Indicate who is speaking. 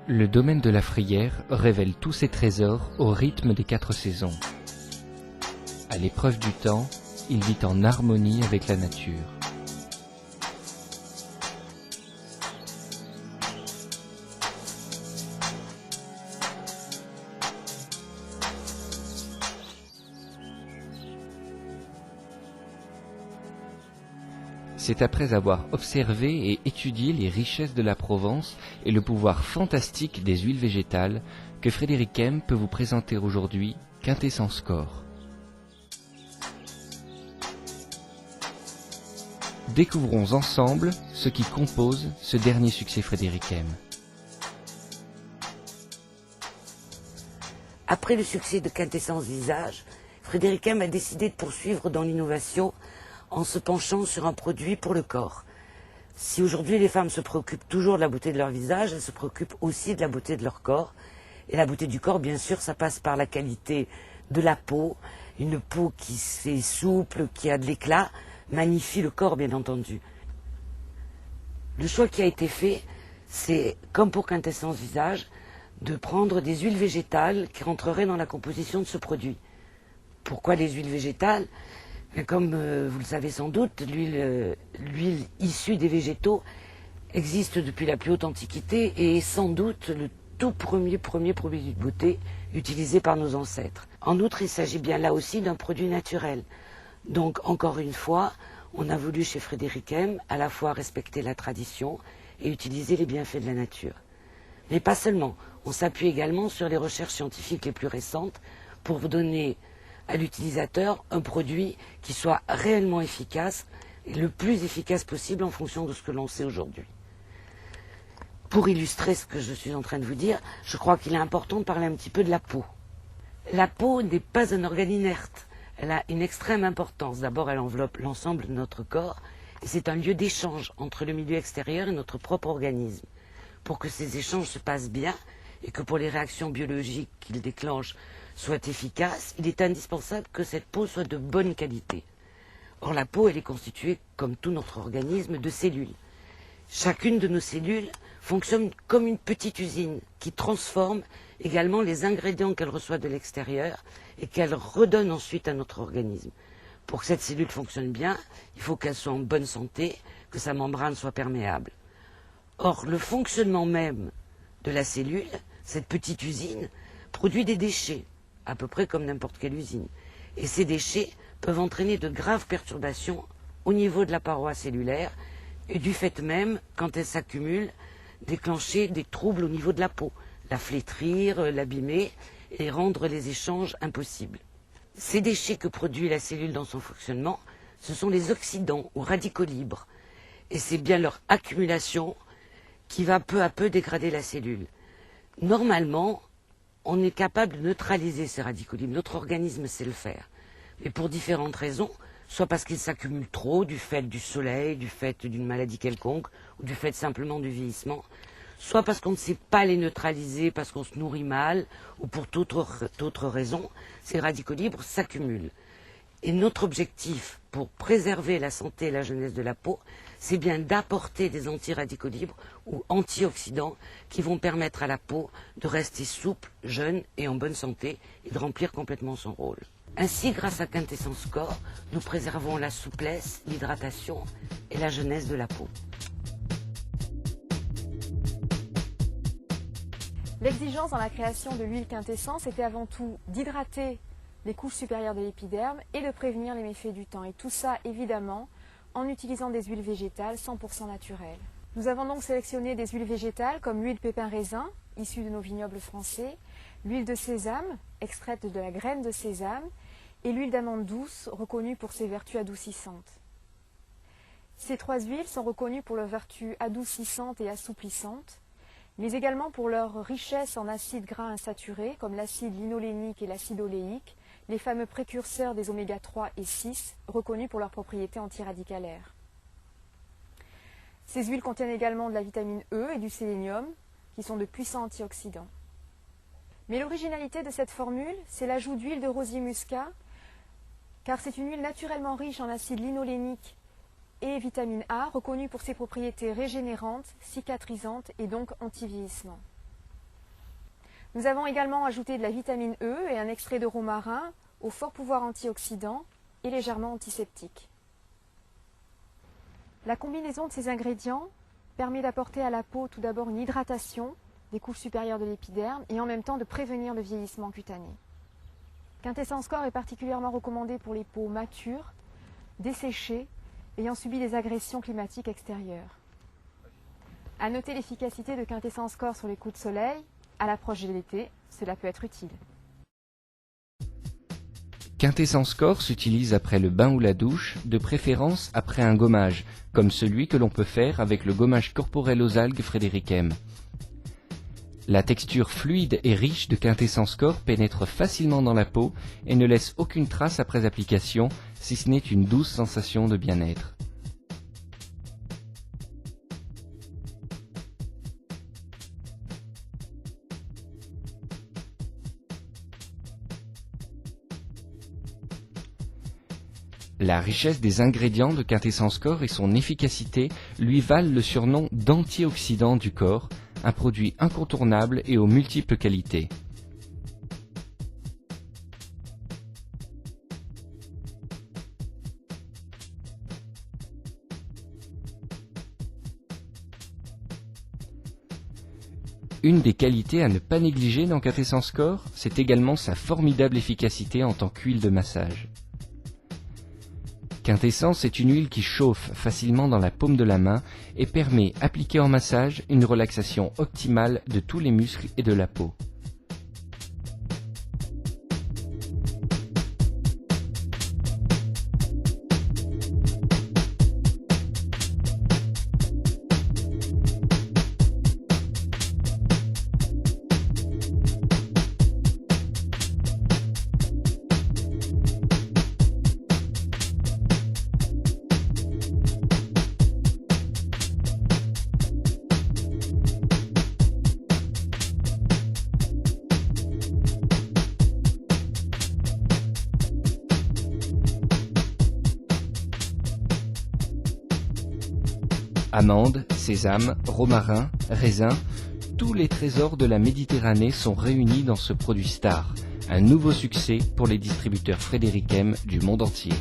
Speaker 1: Le domaine de la Frillière révèle tous ses trésors au rythme des 4 saisons. À l'épreuve du temps, il vit en harmonie avec la nature. C'est après avoir observé et étudié les richesses de la Provence et le pouvoir fantastique des huiles végétales que Frédéric Hem peut vous présenter aujourd'hui Quintessence Corps. Découvrons ensemble ce qui compose ce dernier succès Frédéric Hem.
Speaker 2: Après le succès de Quintessence Visage, Frédéric Hem a décidé de poursuivre dans l'innovation en se penchant sur un produit pour le corps. Si aujourd'hui les femmes se préoccupent toujours de la beauté de leur visage, elles se préoccupent aussi de la beauté de leur corps. Et la beauté du corps, bien sûr, ça passe par la qualité de la peau. Une peau qui est souple, qui a de l'éclat, magnifie le corps, bien entendu. Le choix qui a été fait, c'est, comme pour Quintessence Visage, de prendre des huiles végétales qui rentreraient dans la composition de ce produit. Pourquoi les huiles végétales ? Comme vous le savez sans doute, l'huile issue des végétaux existe depuis la plus haute antiquité et est sans doute le tout premier produit de beauté utilisé par nos ancêtres. En outre, il s'agit bien là aussi d'un produit naturel. Donc, encore une fois, on a voulu chez Frédéric Hem à la fois respecter la tradition et utiliser les bienfaits de la nature. Mais pas seulement, on s'appuie également sur les recherches scientifiques les plus récentes pour vous donner à l'utilisateur un produit qui soit réellement efficace et le plus efficace possible en fonction de ce que l'on sait aujourd'hui. Pour illustrer ce que je suis en train de vous dire, je crois qu'il est important de parler un petit peu de la peau. La peau n'est pas un organe inerte, elle a une extrême importance. D'abord, elle enveloppe l'ensemble de notre corps et c'est un lieu d'échange entre le milieu extérieur et notre propre organisme. Pour que ces échanges se passent bien et que pour les réactions biologiques qu'ils déclenchent soient efficaces, il est indispensable que cette peau soit de bonne qualité. Or, la peau, elle est constituée, comme tout notre organisme, de cellules. Chacune de nos cellules fonctionne comme une petite usine qui transforme également les ingrédients qu'elle reçoit de l'extérieur et qu'elle redonne ensuite à notre organisme. Pour que cette cellule fonctionne bien, il faut qu'elle soit en bonne santé, que sa membrane soit perméable. Or, le fonctionnement même de la cellule, cette petite usine, produit des déchets, à peu près comme n'importe quelle usine. Et ces déchets peuvent entraîner de graves perturbations au niveau de la paroi cellulaire et du fait même, quand elles s'accumulent, déclencher des troubles au niveau de la peau, la flétrir, l'abîmer et rendre les échanges impossibles. Ces déchets que produit la cellule dans son fonctionnement, ce sont les oxydants ou radicaux libres. Et c'est bien leur accumulation qui va peu à peu dégrader la cellule. Normalement, on est capable de neutraliser ces radicaux libres. Notre organisme sait le faire. Mais pour différentes raisons, soit parce qu'ils s'accumulent trop du fait du soleil, du fait d'une maladie quelconque, ou du fait simplement du vieillissement, soit parce qu'on ne sait pas les neutraliser, parce qu'on se nourrit mal, ou pour toute autre raison, ces radicaux libres s'accumulent. Et notre objectif pour préserver la santé et la jeunesse de la peau, c'est bien d'apporter des antiradicaux libres ou antioxydants qui vont permettre à la peau de rester souple, jeune et en bonne santé et de remplir complètement son rôle. Ainsi, grâce à Quintessence Corps, nous préservons la souplesse, l'hydratation et la jeunesse de la peau.
Speaker 3: L'exigence dans la création de l'huile Quintessence était avant tout d'hydrater les couches supérieures de l'épiderme et de prévenir les méfaits du temps. Et tout ça, évidemment, en utilisant des huiles végétales 100% naturelles. Nous avons donc sélectionné des huiles végétales comme l'huile pépin raisin, issue de nos vignobles français, l'huile de sésame, extraite de la graine de sésame, et l'huile d'amande douce, reconnue pour ses vertus adoucissantes. Ces 3 huiles sont reconnues pour leurs vertus adoucissantes et assouplissantes, mais également pour leur richesse en acides gras insaturés, comme l'acide linolénique et l'acide oléique, les fameux précurseurs des oméga 3 et 6, reconnus pour leurs propriétés antiradicalaires. Ces huiles contiennent également de la vitamine E et du sélénium, qui sont de puissants antioxydants. Mais l'originalité de cette formule, c'est l'ajout d'huile de rosier muscat, car c'est une huile naturellement riche en acide linolénique et vitamine A, reconnue pour ses propriétés régénérantes, cicatrisantes et donc anti-vieillissement. Nous avons également ajouté de la vitamine E et un extrait de romarin au fort pouvoir antioxydant et légèrement antiseptique. La combinaison de ces ingrédients permet d'apporter à la peau tout d'abord une hydratation des couches supérieures de l'épiderme et en même temps de prévenir le vieillissement cutané. Quintessence Corps est particulièrement recommandé pour les peaux matures, desséchées, ayant subi des agressions climatiques extérieures. À noter l'efficacité de Quintessence Corps sur les coups de soleil, à l'approche de l'été, cela peut être utile.
Speaker 1: Quintessence Corps s'utilise après le bain ou la douche, de préférence après un gommage, comme celui que l'on peut faire avec le gommage corporel aux algues Frédéric M. La texture fluide et riche de Quintessence Corps pénètre facilement dans la peau et ne laisse aucune trace après application, si ce n'est une douce sensation de bien-être. La richesse des ingrédients de Quintessence Corps et son efficacité lui valent le surnom d'antioxydant du corps, un produit incontournable et aux multiples qualités. Une des qualités à ne pas négliger dans Quintessence Corps, c'est également sa formidable efficacité en tant qu'huile de massage. Quintessence est une huile qui chauffe facilement dans la paume de la main et permet, appliquée en massage, une relaxation optimale de tous les muscles et de la peau. Amandes, sésame, romarin, raisin, tous les trésors de la Méditerranée sont réunis dans ce produit star. Un nouveau succès pour les distributeurs Frédéric M du monde entier.